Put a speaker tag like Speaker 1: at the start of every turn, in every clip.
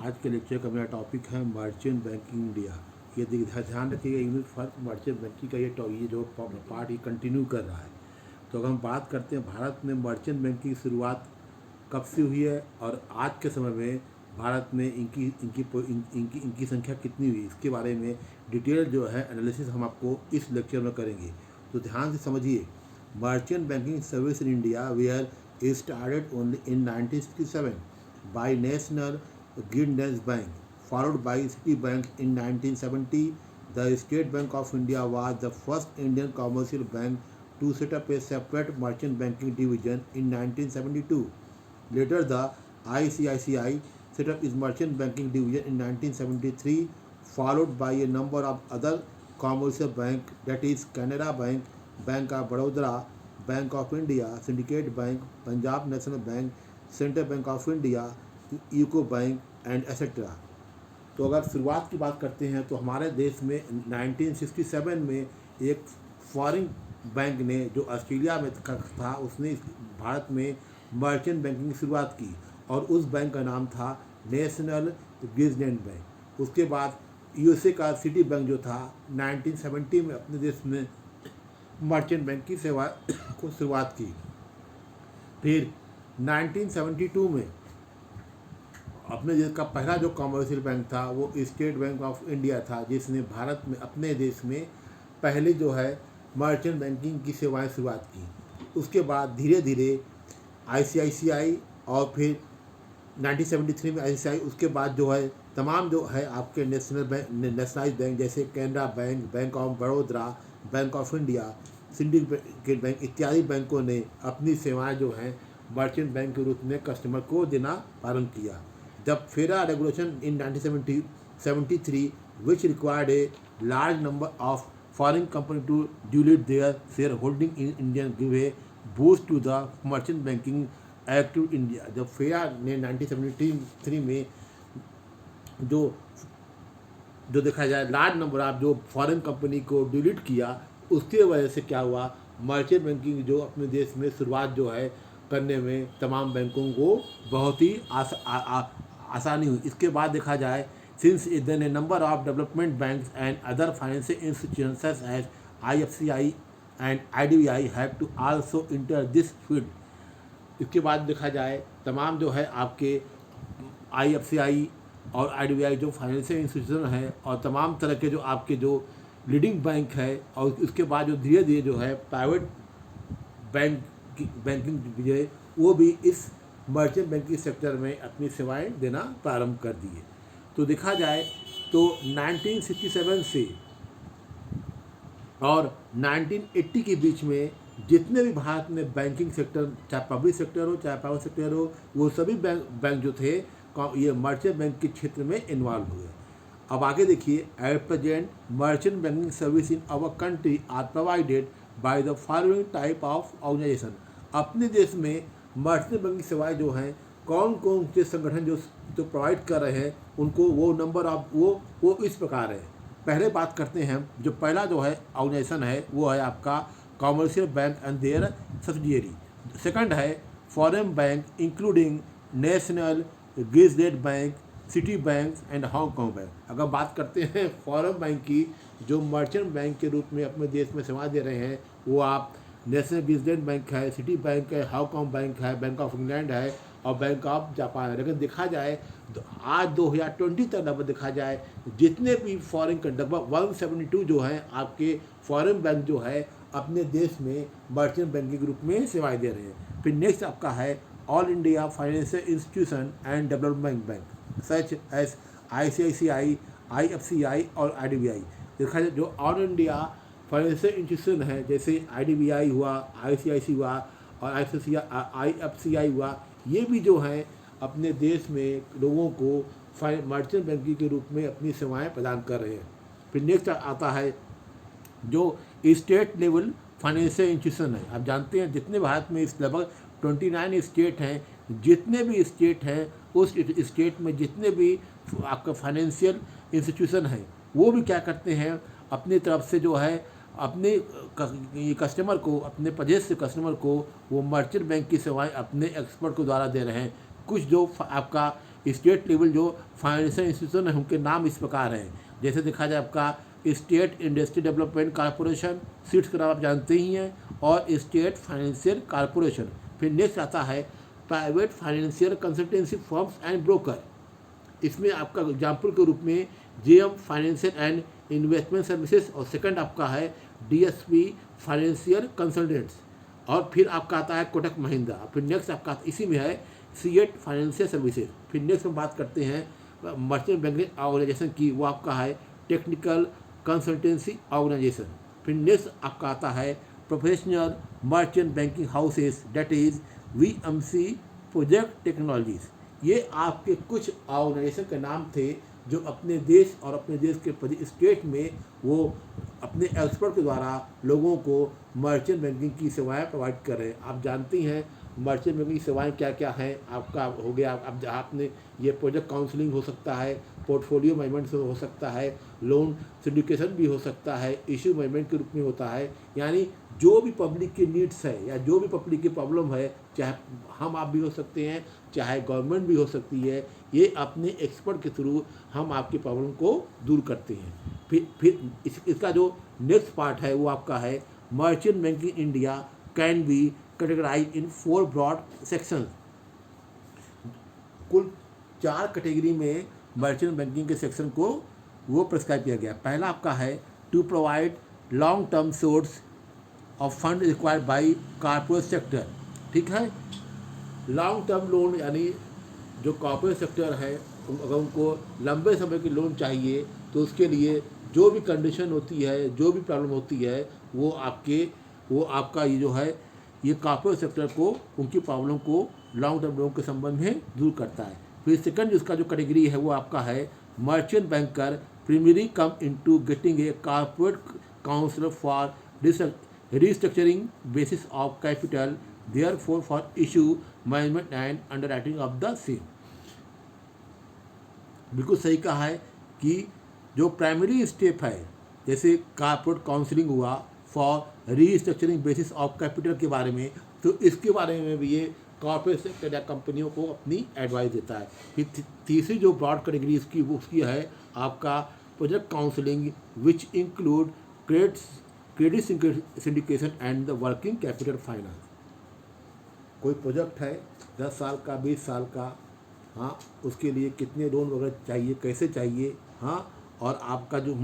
Speaker 1: आज के लेक्चर का मेरा टॉपिक है मर्चेंट बैंकिंग इंडिया। ये ध्यान रखिएगा, इंग्लिश फर्स्ट मर्चेंट बैंकिंग का ये जो पार्ट ये कंटिन्यू कर रहा है। तो अगर हम बात करते हैं भारत में मर्चेंट बैंकिंग की शुरुआत कब से हुई है और आज के समय में भारत में इनकी संख्या कितनी हुई, इसके बारे में डिटेल जो है एनालिसिस हम आपको इस लेक्चर में करेंगे। तो ध्यान से समझिए, merchant banking service in India were is started only in 1967 by National Guildens Bank, followed by Citibank in 1970. The State Bank of India was the first Indian commercial bank to set up a separate merchant banking division in 1972. Later, the ICICI set up its merchant banking division in 1973, followed by a number of other commercial banks, that is Canara Bank, Bank of Baroda, bank of India, syndicate bank, Punjab national bank, central bank of India, UCO bank and etcetera. तो अगर शुरुआत की बात करते हैं तो हमारे देश में 1967 में एक फॉरेन बैंक ने, जो ऑस्ट्रेलिया में था, उसने भारत में मर्चेंट बैंकिंग की शुरुआत की और उस बैंक का नाम था नेशनल गिल्डेंस बैंक। उसके बाद यूएसए का सिटी बैंक जो था 1970 में अपने देश में मर्चेंट बैंक की सेवा को शुरुआत की। फिर 1972 में अपने देश का पहला जो कमर्शियल बैंक था वो स्टेट बैंक ऑफ इंडिया था, जिसने भारत में अपने देश में पहले जो है मर्चेंट बैंकिंग की सेवाएं शुरुआत की। उसके बाद धीरे धीरे आईसीआईसीआई और फिर 1973 में आईसीआईसीआई, उसके बाद जो है तमाम जो है आपके नेशनलाइज बैंक जैसे Canara bank, bank of Baroda, bank of India, syndicate bank इत्यादि बैंकों ने अपनी सेवाएं जो हैं मर्चेंट बैंक के रूप में कस्टमर को देना प्रारंभ किया। जब FERA regulation in 1973 which required a large number of foreign company to dilute their share holding in Indian give a boost to the merchant banking act to India. जब FERA ने 1973 में जो देखा जाए लार्ज नंबर ऑफ जो foreign company को delete किया, उसके वजह से क्या हुआ, मर्चेंट बैंकिंग जो अपने देश में शुरुआत जो है करने में तमाम बैंकों को बहुत ही आसानी हुई। इसके बाद देखा जाए, since then a number of development banks and other financial institutions as IFCI and IDBI have to also enter this field. इसके बाद देखा जाए तमाम जो है आपके आईएफसीआई और आईडीबीआई जो फाइनेंशियल इंस्टीट्यूशन है और तमाम तरह के जो आपके जो लीडिंग बैंक है, और उसके बाद जो धीरे धीरे जो है प्राइवेट बैंकिंग जो है वो भी इस मर्चेंट बैंकिंग सेक्टर में अपनी सेवाएं देना प्रारंभ कर दिए। तो देखा जाए तो 1967 से और 1980 के बीच में जितने भी भारत में बैंकिंग सेक्टर, चाहे पब्लिक सेक्टर हो चाहे प्राइवेट सेक्टर हो, वो सभी बैंक जो थे ये मर्चेंट बैंक के क्षेत्र में इन्वॉल्व हुए। अब आगे देखिए, at present merchant banking service in our country are provided by the following type of organisation. अपने देश में मर्चेंट बैंकिंग सेवाएं जो हैं कौन कौन से संगठन जो प्रोवाइड कर रहे हैं, उनको वो नंबर ऑफ वो इस प्रकार है। पहले बात करते हैं, जो पहला जो है ऑर्गेनाइजेशन है वो है आपका commercial bank and their subsidiary. Second है foreign bank including national Grindlays bank, Citibank and Hong Kong bank. अगर बात करते हैं फॉरेन बैंक की, जो मर्चेंट बैंक के रूप में अपने देश में सेवा दे रहे हैं, वो आप नेशनल गिल्डेंस बैंक है, सिटी बैंक है, हांगकांग बैंक है, बैंक ऑफ इंग्लैंड है और बैंक ऑफ जापान है। लेकिन देखा जाए तो आज 2020 तक लगभग देखा जाए जितने भी फॉरेन लगभग 172 जो हैं आपके फॉरेन बैंक जो है अपने देश में मर्चेंट बैंकिंग के रूप में सेवाएं दे रहे हैं। फिर नेक्स्ट आपका है all India financial institution and development bank such as ICICI, IFCI और आईडीबीआई। देखा जाए जो ऑल इंडिया फाइनेंशियल इंस्टीट्यूशन है, जैसे आईडीबीआई हुआ, आईसीआईसी हुआ और आईएफसीआई हुआ, ये भी जो हैं अपने देश में लोगों को मर्चेंट बैंकिंग के रूप में अपनी सेवाएं प्रदान कर रहे हैं। फिर नेक्स्ट आता है जो स्टेट लेवल फाइनेंशियल इंस्टीट्यूशन है। आप जानते हैं जितने भारत में इस लगभग 29 स्टेट हैं, जितने भी स्टेट हैं उस स्टेट में जितने भी आपका फाइनेंशियल इंस्टीट्यूशन है वो भी क्या करते हैं, अपनी तरफ से जो है अपने कस्टमर को, अपने प्रदेश से कस्टमर को वो मर्चेंट बैंक की सेवाएं अपने एक्सपर्ट को द्वारा दे रहे हैं। कुछ जो आपका स्टेट लेवल जो फाइनेंशियल इंस्टीट्यूशन है उनके नाम इस प्रकार हैं, जैसे देखा जाए आपका state industry development corporation, seats का नाम आप जानते ही हैं, और स्टेट फाइनेंशियल कॉरपोरेशन। फिर नेक्स्ट आता है private financial consultancy firms and broker. इसमें आपका एग्जाम्पल के रूप में JM financial and investment services, और सेकंड आपका है डीएसपी फाइनेंशियल कंसल्टेंट्स, और फिर आपका आता है कोटक महिंद्रा। फिर नेक्स्ट आपका इसी में है सीएट फाइनेंशियल सर्विसेज। फिर नेक्स्ट हम बात करते हैं मर्चेंट बैंकिंग ऑर्गेनाइजेशन की, वो आपका है टेक्निकल कंसल्टेंसी ऑर्गेनाइजेशन। फिर नेक्स्ट आपका आता है professional merchant banking houses, that is VMC project technologies. ये आपके कुछ ऑर्गेनाइजेशन के नाम थे जो अपने देश और अपने देश के स्टेट में वो अपने एक्सपर्ट के द्वारा लोगों को मर्चेंट बैंकिंग की सेवाएं प्रोवाइड कर रहे हैं। आप जानती हैं मर्चेंट बैंकिंग की सेवाएं क्या क्या हैं। आपका हो गया, अब आपने ये प्रोजेक्ट काउंसलिंग हो सकता है, पोर्टफोलियो मैनेजमेंट हो सकता है, लोन सिंडिकेशन भी हो सकता है, इशू मैनेजमेंट के रूप में होता है। यानी जो भी पब्लिक की नीड्स है या जो भी पब्लिक की प्रॉब्लम है, चाहे हम आप भी हो सकते हैं, चाहे गवर्नमेंट भी हो सकती है, ये अपने एक्सपर्ट के थ्रू हम आपकी प्रॉब्लम को दूर करते हैं। फिर इसका जो नेक्स्ट पार्ट है वो आपका है merchant banking India can be categorise in 4 broad sections. कुल 4 कैटेगरी में मर्चेंट बैंकिंग के सेक्शन को वो प्रिस्क्राइब किया गया। पहला आपका है to provide long term source of fund required by corporate sector. ठीक है, लॉन्ग टर्म लोन यानी जो कॉर्पोरेट सेक्टर है अगर उनको लंबे समय की लोन चाहिए तो उसके लिए जो भी कंडीशन होती है, जो भी प्रॉब्लम होती है, वो आपका ये जो है ये कॉर्पोरेट सेक्टर को उनकी प्रॉब्लम को लॉन्ग टर्म लोन के संबंध में दूर करता है। फिर सेकंड इसका जो कैटेगरी है वो आपका है merchant banker primary come into getting a corporate counsellor for restructuring basis of capital, therefore for issue management and underwriting of the same। बिल्कुल सही कहा है कि जो प्राइमरी स्टेप है जैसे कॉर्पोरेट काउंसलिंग हुआ for restructuring basis of capital के बारे में, तो इसके बारे में भी ये कॉर्पोरेट सेक्टर या कंपनियों को अपनी एडवाइस देता है। फिर तीसरी जो ब्रॉड कैटेगरी उसकी है आपका project counselling which include credit syndication and the working capital finance. कोई प्रोजेक्ट है 10 साल का, 20 साल का, हाँ, उसके लिए कितने लोन वगैरह चाहिए, कैसे चाहिए, हाँ, और आपका जो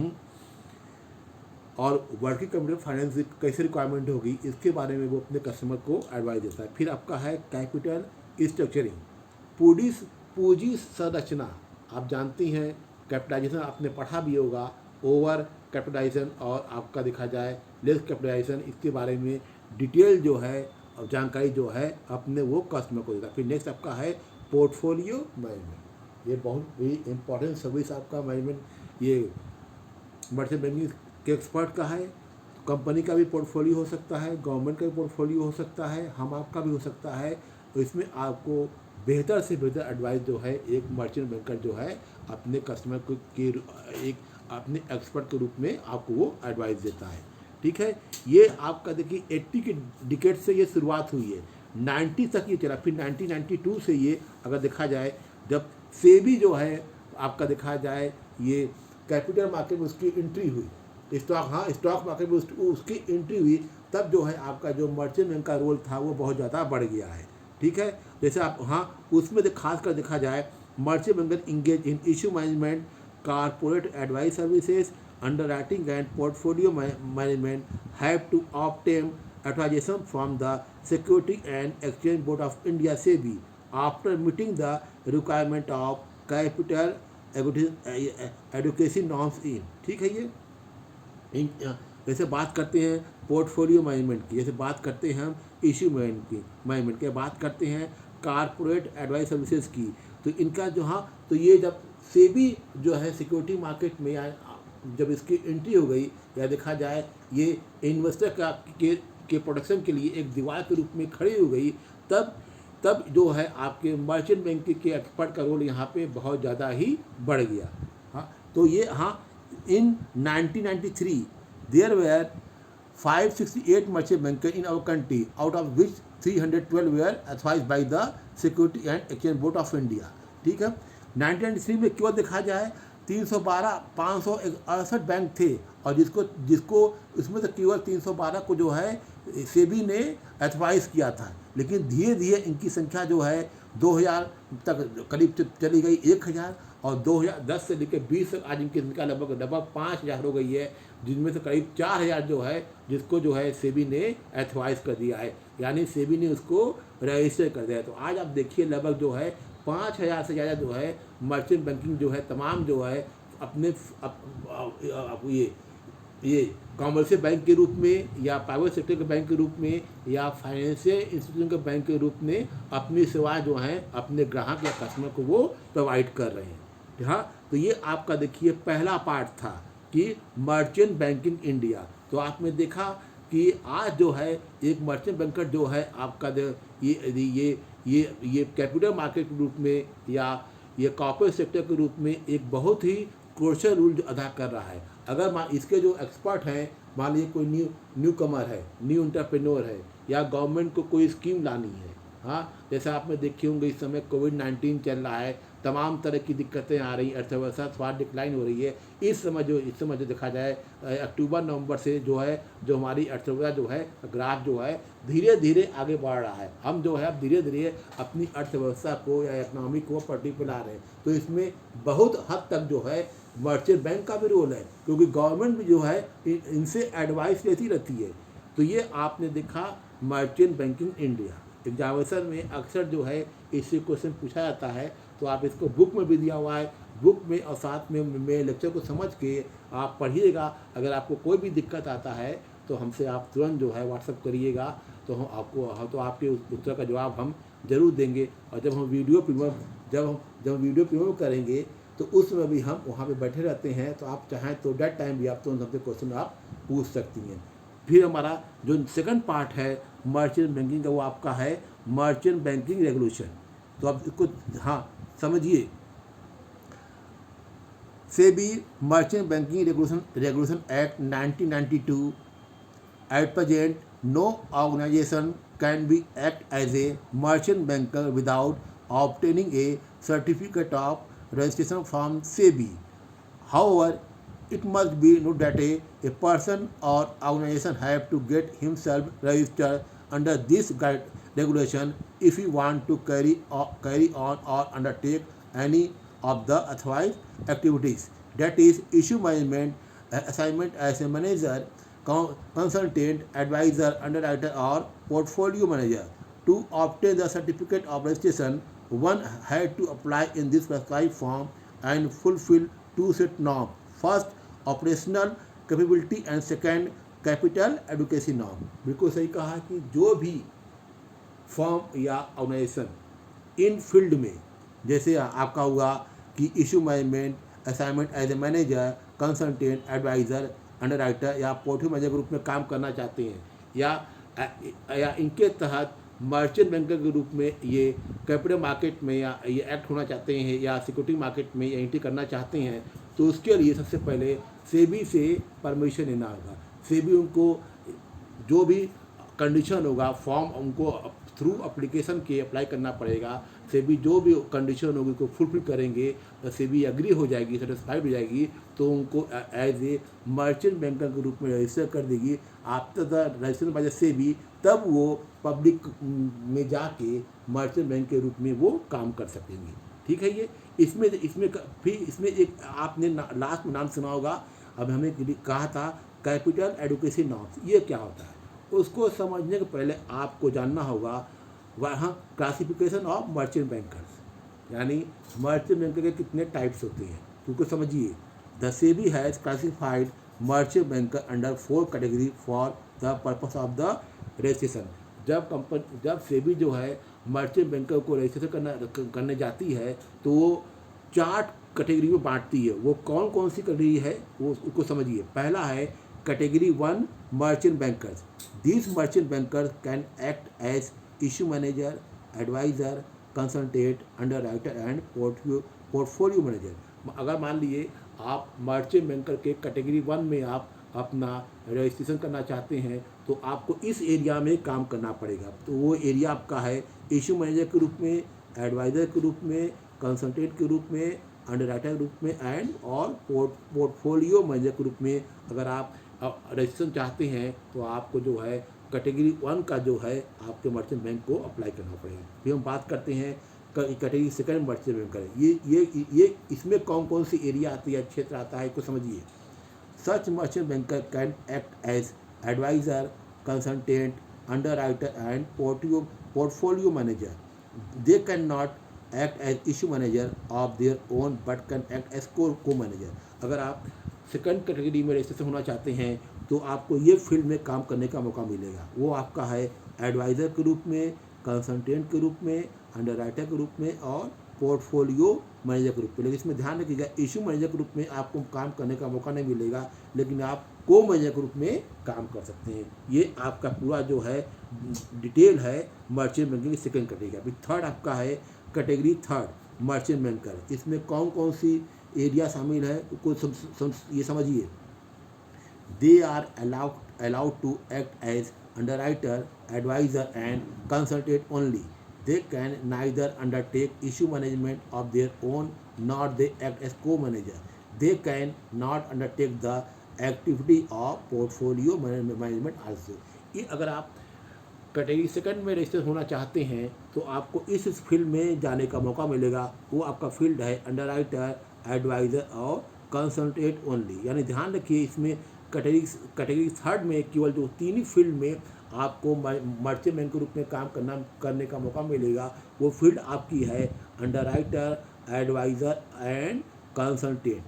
Speaker 1: और वर्किंग कैपिटल फाइनेंस कैसे रिक्वायरमेंट होगी, इसके बारे में वो अपने कस्टमर को एडवाइस देता है। फिर आपका है कैपिटल स्ट्रक्चरिंग, पूंजी संरचना। आप जानती हैं कैपिटलाइजेशन आपने पढ़ा भी होगा, ओवर कैपिटलाइजेशन और आपका देखा जाए लेस कैपिटलाइजेशन, इसके बारे में डिटेल जो है और जानकारी जो है अपने वो कस्टमर को देता है। फिर नेक्स्ट आपका है पोर्टफोलियो मैनेजमेंट। ये बहुत ही इंपॉर्टेंट सर्विस आपका मैनेजमेंट ये मर्चेंट बैंकिंग के एक्सपर्ट का है। कंपनी का भी पोर्टफोलियो हो सकता है, गवर्नमेंट का भी पोर्टफोलियो हो सकता है, हम आपका भी हो सकता है। तो इसमें आपको बेहतर से बेहतर एडवाइस जो है एक मर्चेंट बैंकर जो है अपने कस्टमर को के एक अपने एक्सपर्ट के रूप में आपको वो एडवाइस देता है। ठीक है, ये आपका देखिए 80 के डिकेड से ये शुरुआत हुई है, 90 तक ये चला। फिर 1992 से ये अगर देखा जाए जब सेबी जो है आपका देखा जाए ये कैपिटल मार्केट में उसकी एंट्री हुई, स्टॉक मार्केट में उसकी एंट्री हुई, तब जो है आपका जो मर्चेंट बैंक का रोल था वो बहुत ज़्यादा बढ़ गया है। ठीक है, जैसे आप उसमें खास कर देखा जाए merchant banker engage in issue management, corporate advice services, underwriting and portfolio management, have to obtain authorization from the Security and Exchange Board of India (SEBI) after meeting the requirement of capital adequacy norms in। ठीक है, ये जैसे बात करते हैं portfolio management की, जैसे बात करते हैं हम इशू मैनेजमेंट की, बात करते हैं कॉर्पोरेट एडवाइस सर्विसेज की, तो इनका जो तो ये जब सेबी जो है सिक्योरिटी मार्केट में जब इसकी एंट्री हो गई या देखा जाए ये इन्वेस्टर के प्रोटेक्शन के लिए एक दीवार के रूप में खड़ी हो गई, तब जो है आपके मर्चेंट बैंकिंग के एक्सपर्ट का रोल यहाँ पे बहुत ज़्यादा ही बढ़ गया। हाँ, तो ये in 1993 there were 568 merchant banker in our country, out of which 312 were authorised by the security and exchange board of India. ठीक है। 1993 में केवल देखा जाए 312 568 बैंक थे, और जिसको इसमें से केवल 312 को जो है सेबी ने एथवाइज किया था। लेकिन धीरे धीरे इनकी संख्या जो है 2000 तक करीब चली गई 1000, और 2010 से लेकर 20 तक आज इनकी संख्या लगभग 5000 हो गई है, जिनमें से करीब 4000 जो है जिसको जो है सेबी ने एथवाइज कर दिया है, यानी सेबी ने उसको रजिस्टर कर दिया है। तो आज आप देखिए लगभग जो है 5000 से ज़्यादा जो है मर्चेंट बैंकिंग जो है तमाम जो है अपने ये कॉमर्शियल बैंक के रूप में या प्राइवेट सेक्टर के बैंक के रूप में या फाइनेंशियल इंस्टीट्यूशन के बैंक के रूप में अपनी सेवाएं जो हैं अपने ग्राहक या कस्टमर को वो प्रोवाइड कर रहे हैं। हाँ, तो ये आपका देखिए पहला पार्ट था कि मर्चेंट बैंकिंग इंडिया। तो आपने देखा कि आज जो है एक मर्चेंट बैंकर जो है आपका ये कैपिटल मार्केट के रूप में या ये कॉर्पोरेट सेक्टर के रूप में एक बहुत ही क्रूशियल रोल अदा कर रहा है। अगर इसके जो एक्सपर्ट हैं, मान लीजिए कोई न्यू कमर है, न्यू एंटरप्रेन्योर है, या गवर्नमेंट को कोई स्कीम लानी है, हाँ, जैसे आपने देखे होंगे इस समय कोविड-19 चल रहा है, तमाम तरह की दिक्कतें आ रही, अर्थव्यवस्था स्वास्थ्य डिक्लाइन हो रही है। इस समय जो देखा जाए अक्टूबर नवंबर से जो हमारी अर्थव्यवस्था जो है ग्राफ जो है धीरे धीरे आगे बढ़ रहा है। हम जो है अब धीरे धीरे अपनी अर्थव्यवस्था को या इकोनॉमी को पटरी पर ला रहे हैं। तो इसमें बहुत हद तक जो है मर्चेंट बैंक का भी रोल है, क्योंकि गवर्नमेंट भी जो है इनसे एडवाइस लेती रहती है। तो ये आपने देखा मर्चेंट बैंकिंग इंडिया। एग्जामिनेशन में अक्सर जो है इससे क्वेश्चन पूछा जाता है, तो आप इसको बुक में भी दिया हुआ है, बुक में और साथ में मेरे लेक्चर को समझ के आप पढ़िएगा। अगर आपको कोई भी दिक्कत आता है तो हमसे आप तुरंत जो है व्हाट्सअप करिएगा, तो हम आपके उत्तर का जवाब हम जरूर देंगे। और जब हम वीडियो प्रीमियम करेंगे तो उस समय भी हम वहाँ पे बैठे रहते हैं, तो आप चाहें तो डेट टाइम भी आप तुरंत हमसे क्वेश्चन आप पूछ सकती हैं। फिर हमारा जो सेकंड पार्ट है मर्चेंट बैंकिंग का, वो आपका है मर्चेंट बैंकिंग रेगुलेशन। तो आप इसको हाँ समझिए, SEBI merchant banking regulation act 1992 at present no organisation can be act as a merchant banker without obtaining a certificate of registration from SEBI. However, it must be noted that a person or organization have to get himself registered under this regulation if he want to carry on or undertake any of the authorized activities. That is, issue management, assignment as a manager, consultant, advisor, underwriter, or portfolio manager. To obtain the certificate of registration, one had to apply in this prescribed form and fulfill two set norms. First, operational capability and second, capital adequacy norm. बिल्कुल सही कहा कि जो भी form या organisation इन field में, जैसे आपका हुआ कि issue management, assignment as a manager, consultant, adviser, underwriter या पोर्टफोलियो मैनेजर के रूप में काम करना चाहते हैं, या इनके तहत मर्चेंट बैंकर के रूप में ये कैपिटल मार्केट में या ये एक्ट होना चाहते हैं या सिक्योरिटी मार्केट में एंट्री करना चाहते हैं, तो उसके लिए सबसे पहले सेबी से परमिशन लेना होगा। सेबी उनको जो भी कंडीशन होगा, फॉर्म उनको थ्रू एप्लीकेशन के अप्लाई करना पड़ेगा। सेबी जो भी कंडीशन होगी उसको फुलफिल करेंगे, सेबी एग्री हो जाएगी, सेटिस्फाइड हो जाएगी, तो उनको एज ए मर्चेंट बैंकर के रूप में रजिस्टर कर देगी। After the registration by the SEBI, तब वो पब्लिक में जाके मर्चेंट बैंक के रूप में वो काम कर सकेंगे। ठीक है। ये इसमें एक आपने लास्ट में नाम सुना होगा, अब हमें कहा था कैपिटल एडुकेसी नॉर्म्स। ये क्या होता है उसको समझने के पहले आपको जानना होगा वहाँ क्लासिफिकेशन ऑफ मर्चेंट बैंकर्स, यानी मर्चेंट बैंकर के कितने टाइप्स होते हैं। क्योंकि समझिए, the SEBI has classified merchant banker under 4 category for the purpose of the registration. जब सेबी जो है मर्चेंट बैंकर को रजिस्ट्रेशन करने जाती है तो वो 4 कैटेगरी में बांटती है। वो कौन कौन सी कैटेगरी है वो उसको समझिए। पहला है category 1 merchant bankers. These merchant bankers can act as issue manager, advisor, consultant, underwriter and portfolio manager. अगर मान लिए आप मर्चेंट बैंकर के कैटेगरी 1 में आप अपना रजिस्ट्रेशन करना चाहते हैं, तो आपको इस एरिया में काम करना पड़ेगा। तो वो एरिया आपका है इशू मैनेजर के रूप में, एडवाइज़र के रूप में, कंसल्टेंट के रूप में, अंडरराइटर के रूप में एंड और पोर्टफोलियो मैनेजर के रूप में अगर आप रजिस्ट्रेशन चाहते हैं तो आपको जो है कैटेगरी 1 का जो है आपके मर्चेंट बैंक को अप्लाई करना पड़ेगा। फिर हम बात करते हैं कैटेगरी 2 मर्चेंट बैंक करें। ये इसमें कौन कौन सी एरिया आती है, क्षेत्र आता है, को समझिए। Such merchant banker can act as adviser, consultant, underwriter and portfolio manager. They can not act as issue manager of their own but can act as co-manager। अगर आप सेकंड कैटेगरी में रजिस्ट्रेशन होना चाहते हैं तो आपको ये फील्ड में काम करने का मौका मिलेगा। वो आपका है एडवाइज़र के रूप में, कंसल्टेंट के रूप में, अंडरराइटर के रूप में और पोर्टफोलियो मैनेजर के रूप में। लेकिन इसमें ध्यान रखिएगा, इशू मैनेजर के रूप में आपको काम करने का मौका नहीं मिलेगा, लेकिन आप को मैनेजर के रूप में काम कर सकते हैं। ये आपका पूरा जो है डिटेल है मर्चेंट बैंकिंग की सेकंड कैटेगरी। अभी थर्ड आपका है कैटेगरी 3 मर्चेंट बैंकर। इसमें कौन कौन सी एरिया शामिल है को ये समझिए। They are allowed to act as underwriter, adviser and consultant only. They can neither undertake issue management of their own not they act as co manager. They can not undertake the activity of portfolio management also. ये अगर आप category 2 में register होना चाहते हैं तो आपको इस फील्ड में जाने का मौका मिलेगा। वो आपका फील्ड है अंडरराइटर, एडवाइज़र और कंसल्टेंट ओनली। यानी ध्यान रखिए, इसमें कैटेगरी 3 में केवल जो 3 ही फील्ड में आपको मर्चेंट बैंक के रूप में काम करने का मौका मिलेगा। वो फील्ड आपकी है अंडरराइटर, एडवाइज़र एंड कंसल्टेंट।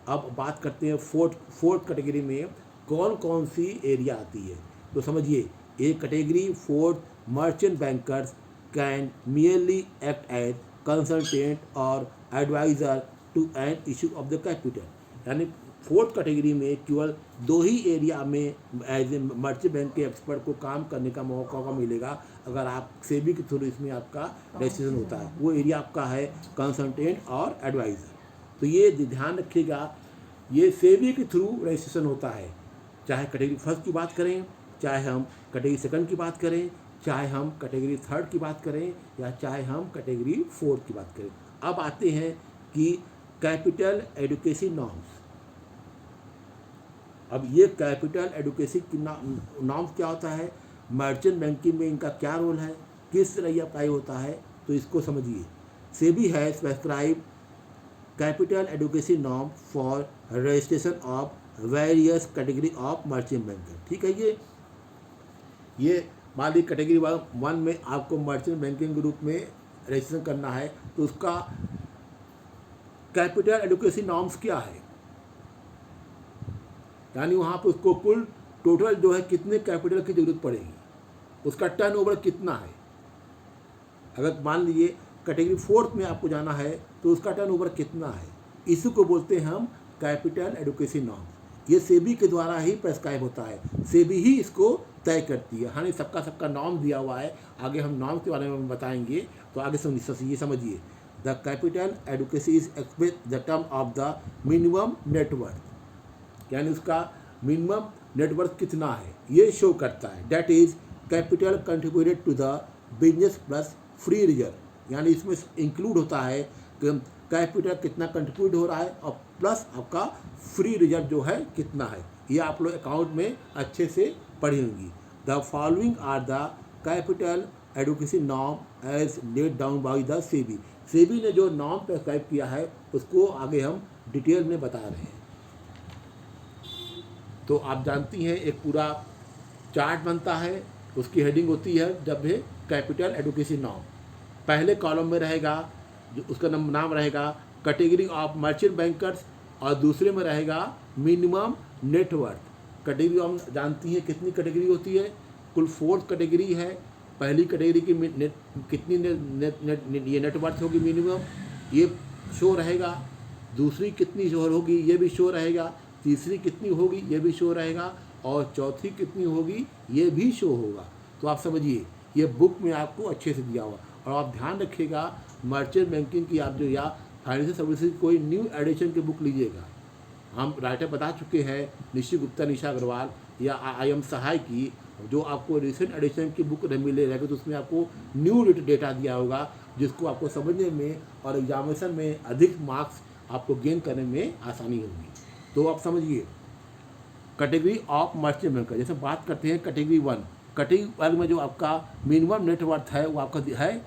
Speaker 1: अब बात करते हैं फोर्थ कैटेगरी में कौन कौन सी एरिया आती है। तो समझिए, A category 4 merchant bankers can merely act as consultant or advisor to an issue of the capital। यानी 4th कैटेगरी में केवल 2 ही एरिया में एज ए मर्चेंट बैंक के एक्सपर्ट को काम करने का मौका मिलेगा अगर आप सेबी के थ्रू इसमें आपका रजिस्ट्रेशन होता है। वो एरिया आपका है कंसल्टेंट और एडवाइज़र। तो ये ध्यान रखिएगा, ये सेबी के थ्रू रजिस्ट्रेशन होता है, चाहे कैटेगरी 1 की बात करें, चाहे हम कैटेगरी 2 की बात करें, चाहे हम कैटेगरी 3 की बात करें या चाहे हम कैटेगरी 4 की बात करें। अब आते हैं कि कैपिटल एडुकेसी नॉर्म्स। अब ये कैपिटल एडुकेसी की नॉर्म्स क्या होता है, मर्चेंट बैंकिंग में इनका क्या रोल है, किस तरह ये अप्लाई होता है, तो इसको समझिए। SEBI has prescribe capital adequacy norm for registration of various category of merchant banker. ठीक है, ये मान ली कैटेगरी 1 में आपको मर्चेंट बैंकिंग के रूप में रजिस्ट्रेशन करना है तो उसका कैपिटल एडुकेसी नॉर्म्स क्या है, यानी वहाँ पर उसको कुल टोटल जो है कितने कैपिटल की जरूरत पड़ेगी, उसका टर्नओवर कितना है। अगर मान लीजिए कैटेगरी 4 में आपको जाना है तो उसका टर्नओवर कितना है, इसी को बोलते हैं हम कैपिटल एडुकेसी नॉर्म्स। ये सेबी के द्वारा ही प्रेस्क्राइब होता है, सेबी ही इसको तय करती है। हाँ, सबका नॉर्म दिया हुआ है, आगे हम नॉर्म के बारे में बताएंगे। तो आगे ये समझिए, the capital adequacy is express the term of the minimum net worth, यानी उसका मिनिमम नेटवर्थ कितना है ये शो करता है। That is capital contributed to the business plus free reserve, यानी इसमें इंक्लूड होता है कि कैपिटल कितना कंट्रीब्यूट हो रहा है और प्लस आपका फ्री रिजर्व जो है कितना है। ये आप लोग अकाउंट में अच्छे से पढ़ी होंगी। The following are the capital adequacy norm as laid down by the SEBI. SEBI ने जो नॉर्म प्रेस्क्राइब किया है उसको आगे हम डिटेल में बता रहे हैं। तो आप जानती हैं एक पूरा चार्ट बनता है, उसकी हेडिंग होती है जब है कैपिटल एडुकेसी नॉर्म। पहले कॉलम में रहेगा जो उसका नाम रहेगा कैटेगरी ऑफ मर्चेंट बैंकर्स और दूसरे में रहेगा मिनिमम नेटवर्थ। कैटेगरी हम जानती हैं कितनी कैटेगरी होती है, कुल 4 कैटेगरी है। पहली कैटेगरी की कितनी ये नेटवर्थ होगी मिनिमम, ये शो रहेगा। दूसरी कितनी शो होगी ये भी शो रहेगा। तीसरी कितनी होगी ये भी शो रहेगा और चौथी कितनी होगी ये भी शो होगा। तो आप समझिए ये बुक में आपको अच्छे से दिया हुआ। और आप ध्यान रखिएगा मर्चेंट बैंकिंग की आप जो या फाइनेंशियल सर्विसेज कोई न्यू एडिशन की बुक लीजिएगा। हम राइटर बता चुके हैं निशी गुप्ता, निशा अग्रवाल या IM सहाय की, जो आपको रिसेंट एडिशन की बुक मिलेगा तो उसमें आपको न्यू डेटा दिया होगा। जिसको आपको समझने में और एग्जामिनेशन में अधिक मार्क्स आपको गेन करने में आसानी होगी। तो आप समझिए कैटेगरी ऑफ मर्चेंट बैंकर, जैसे बात करते हैं कैटेगरी 1। कैटेगरी 1 में जो आपका मिनिमम नेटवर्थ है वो आपका है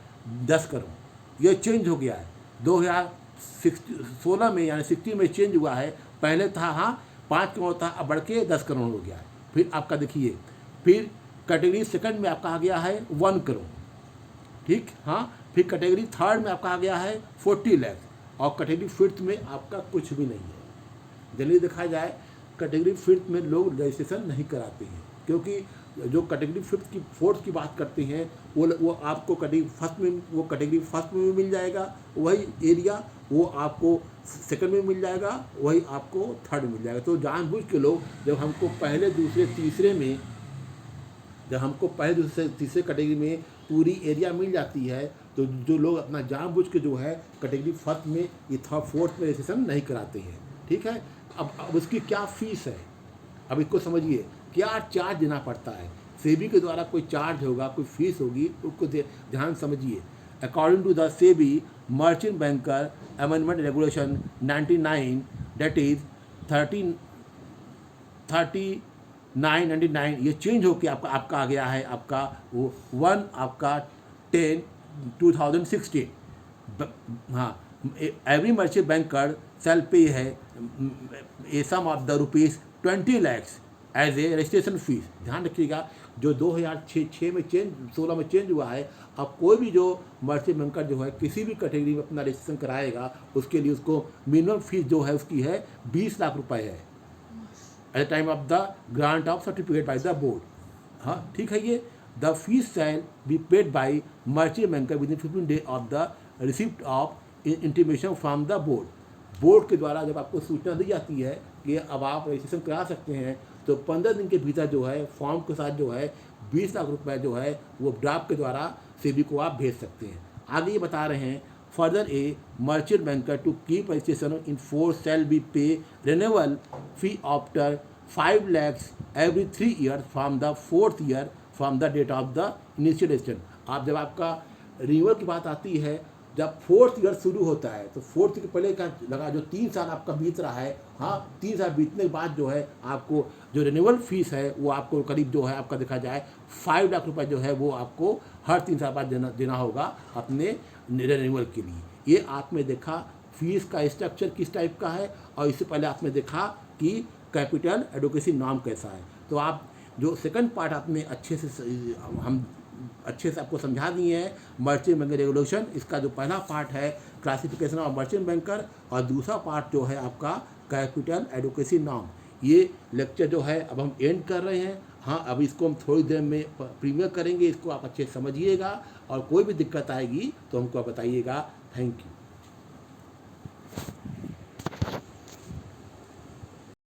Speaker 1: 10 करोड़। ये चेंज हो गया है 2016 में, यानी 16 में चेंज हुआ है। पहले था 5 करोड़ था, अब बढ़ के 10 करोड़ हो गया है। फिर आपका देखिए, फिर कैटेगरी सेकंड में आपका आ गया है 1 करोड़, ठीक। फिर कैटेगरी थर्ड में आपका आ गया है 40 लाख, और कैटेगरी फिफ्थ में आपका कुछ भी नहीं है। जनरली देखा जाए कैटेगरी फिफ्थ में लोग रजिस्ट्रेशन नहीं कराते हैं, क्योंकि जो कैटेगरी फिफ्थ की फोर्थ की बात करते हैं वो आपको कैटेगरी फर्स्ट में, वो कैटेगरी फर्स्ट में भी मिल जाएगा वही एरिया, वो आपको सेकंड में मिल जाएगा, वही आपको थर्ड में मिल जाएगा। तो जानबूझ के लोग जब हमको पहले दूसरे तीसरे कैटेगरी में पूरी एरिया मिल जाती है, तो जो लोग अपना जानबूझ के जो है कैटेगरी फर्स्ट में ये फोर्थ में रजिस्ट्रेशन नहीं कराते हैं, ठीक है। अब उसकी क्या फीस है, अब इसको समझिए, क्या चार्ज देना पड़ता है। सेबी के द्वारा कोई चार्ज होगा, कोई फीस होगी, उसको ध्यान समझिए। According to the SEBI merchant banker amendment regulation 99, that is 3999, ये चेंज होकर आपका आ गया है आपका वो 1 आपका 10 2016। Every merchant banker shall pay है a sum of the ₹20 lakhs as a registration fees. ध्यान रखिएगा, जो 2006 में 16 में चेंज हुआ है, अब कोई भी जो मर्चेंट बैंकर जो है किसी भी कैटेगरी में अपना रजिस्ट्रेशन कराएगा, उसके लिए उसको मिनिमम फीस जो है उसकी है 20 लाख रुपए है at the time of the grant of certificate by the board. ठीक है। ये the fees shall be paid by merchant banker with in 15 days of the receipt of intimation from the board के द्वारा जब आपको सूचना दी जाती है कि अब आप रजिस्ट्रेशन करा सकते हैं, तो 15 दिन के भीतर जो है फॉर्म के साथ जो है 20 लाख रुपए जो है वो ड्राफ्ट के द्वारा सेबी को आप भेज सकते हैं। आगे ये बता रहे हैं, further a merchant banker to keep registration in force shall be pay renewal fee after 5 lakhs every 3 years from the 4th year from the date of the initial registration. आप जब आपका रिन्यूअल की बात आती है, जब 4th year शुरू होता है, तो 4th के पहले का लगा जो 3 साल आपका बीत रहा है, 3 साल बीतने के बाद जो है आपको जो रिन्यूअल फीस है वो आपको करीब जो है आपका देखा जाए 5 लाख रुपए जो है वो आपको हर 3 साल बाद देना होगा अपने रिन्यूअल के लिए। ये आपने देखा फीस का स्ट्रक्चर किस टाइप का है, और इससे पहले आपने देखा कि कैपिटल एडवोकेसी नॉर्म कैसा है। तो आप जो सेकंड पार्ट आपने अच्छे से आपको समझा दिए हैं मर्चेंट बैंकर रेगुलेशन। इसका जो पहला पार्ट है क्लासिफिकेशन ऑफ मर्चेंट बैंकर, और दूसरा पार्ट जो है आपका कैपिटल एडवोकेसी नॉर्म। ये लेक्चर जो है अब हम एंड कर रहे हैं। अब इसको हम थोड़ी देर में प्रीमियर करेंगे, इसको आप अच्छे से समझिएगा, और कोई भी दिक्कत आएगी तो हमको आप बताइएगा। Thank you.